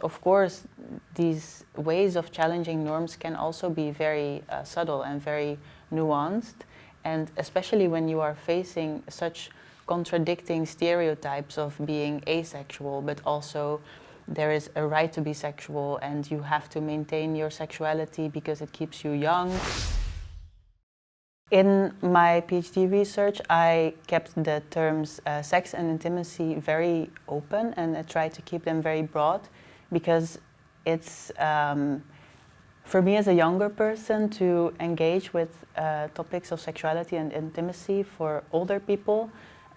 Of course, these ways of challenging norms can also be very subtle and very nuanced, and especially when you are facing such contradicting stereotypes of being asexual, but also there is a right to be sexual and you have to maintain your sexuality because it keeps you young. In my PhD research, I kept the terms sex and intimacy very open, and I tried to keep them very broad because it's, for me as a younger person, to engage with topics of sexuality and intimacy for older people.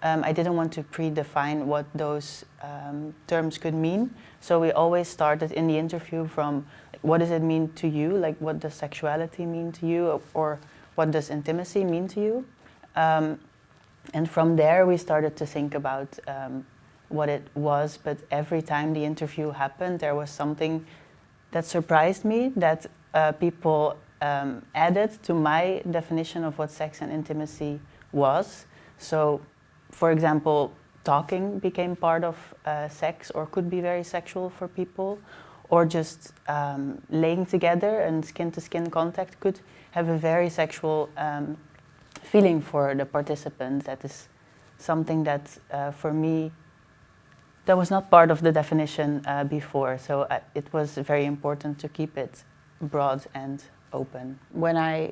I didn't want to predefine what those terms could mean, so we always started in the interview from what does it mean to you, like what does sexuality mean to you, or what does intimacy mean to you? And from there we started to think about what it was, but every time the interview happened there was something that surprised me, that people added to my definition of what sex and intimacy was. So, for example, talking became part of sex, or could be very sexual for people, or just laying together and skin-to-skin contact could have a very sexual feeling for the participants. That is something that, for me, that was not part of the definition before, so it was very important to keep it broad and open. When I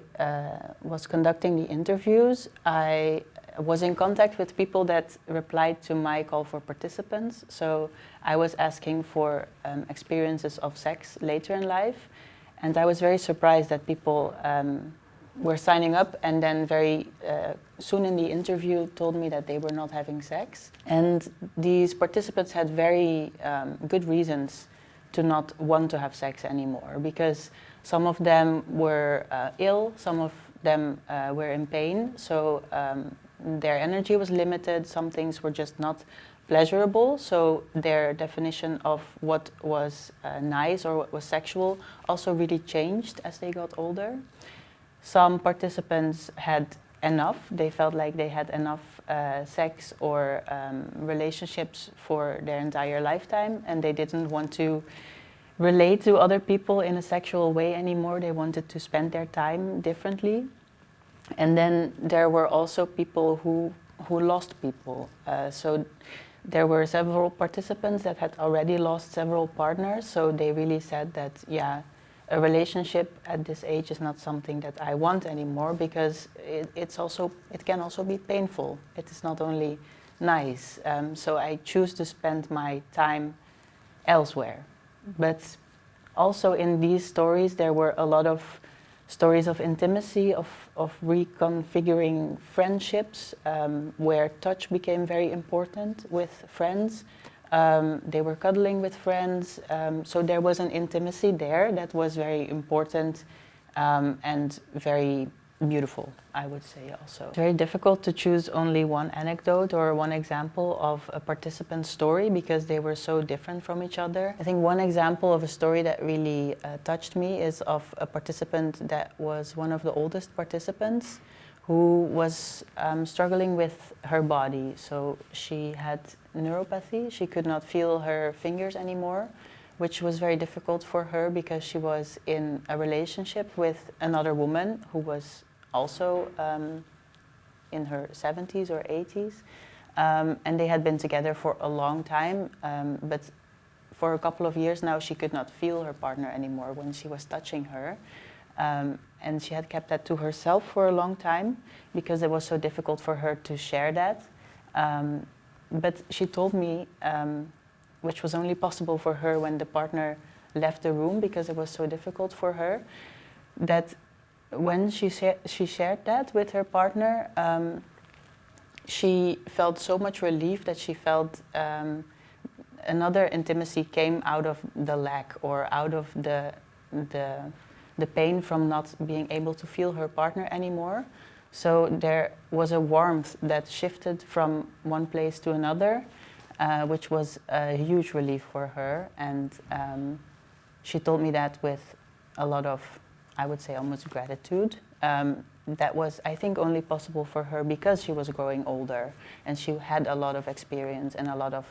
was conducting the interviews, I was in contact with people that replied to my call for participants. So I was asking for experiences of sex later in life, and I was very surprised that people were signing up and then very soon in the interview told me that they were not having sex. And these participants had very good reasons to not want to have sex anymore, because some of them were ill, some of them were in pain, so their energy was limited, some things were just not pleasurable, so their definition of what was nice or what was sexual also really changed as they got older. Some participants had enough, they felt like they had enough sex or relationships for their entire lifetime, and they didn't want to relate to other people in a sexual way anymore. They wanted to spend their time differently. And then there were also people who lost people. So there were several participants that had already lost several partners, so they really said that, yeah, a relationship at this age is not something that I want anymore, because it can also be painful. It is not only nice. So I choose to spend my time elsewhere. But also in these stories there were a lot of stories of intimacy, of reconfiguring friendships, where touch became very important with friends. They were cuddling with friends, so there was an intimacy there that was very important and very beautiful, I would say also. It's very difficult to choose only one anecdote or one example of a participant's story because they were so different from each other. I think one example of a story that really touched me is of a participant that was one of the oldest participants who was struggling with her body. So she had neuropathy, she could not feel her fingers anymore, which was very difficult for her because she was in a relationship with another woman who was also in her 70s or 80s. And they had been together for a long time, but for a couple of years now she could not feel her partner anymore when she was touching her. And she had kept that to herself for a long time because it was so difficult for her to share that. But she told me, which was only possible for her when the partner left the room because it was so difficult for her, that when she shared that with her partner, she felt so much relief that she felt another intimacy came out of the lack or out of the pain from not being able to feel her partner anymore. So there was a warmth that shifted from one place to another, which was a huge relief for her. And she told me that with a lot of, I would say, almost gratitude. That was, I think, only possible for her because she was growing older and she had a lot of experience and a lot of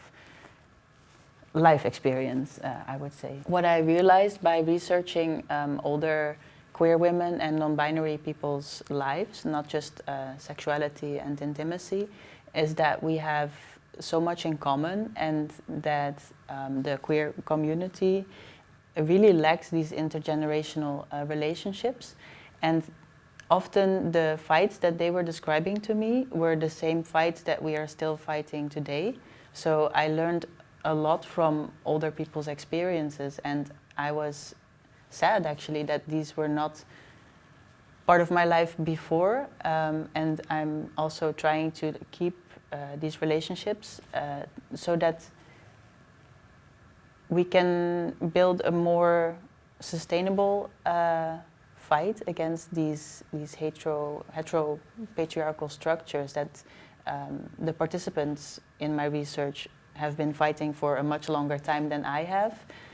life experience, I would say. What I realized by researching older queer women and non-binary people's lives, not just sexuality and intimacy, is that we have so much in common, and that the queer community really lacks these intergenerational relationships. And often the fights that they were describing to me were the same fights that we are still fighting today. So I learned a lot from older people's experiences, and I was sad actually that these were not part of my life before, and I'm also trying to keep these relationships so that we can build a more sustainable fight against these hetero patriarchal structures that the participants in my research have been fighting for a much longer time than I have.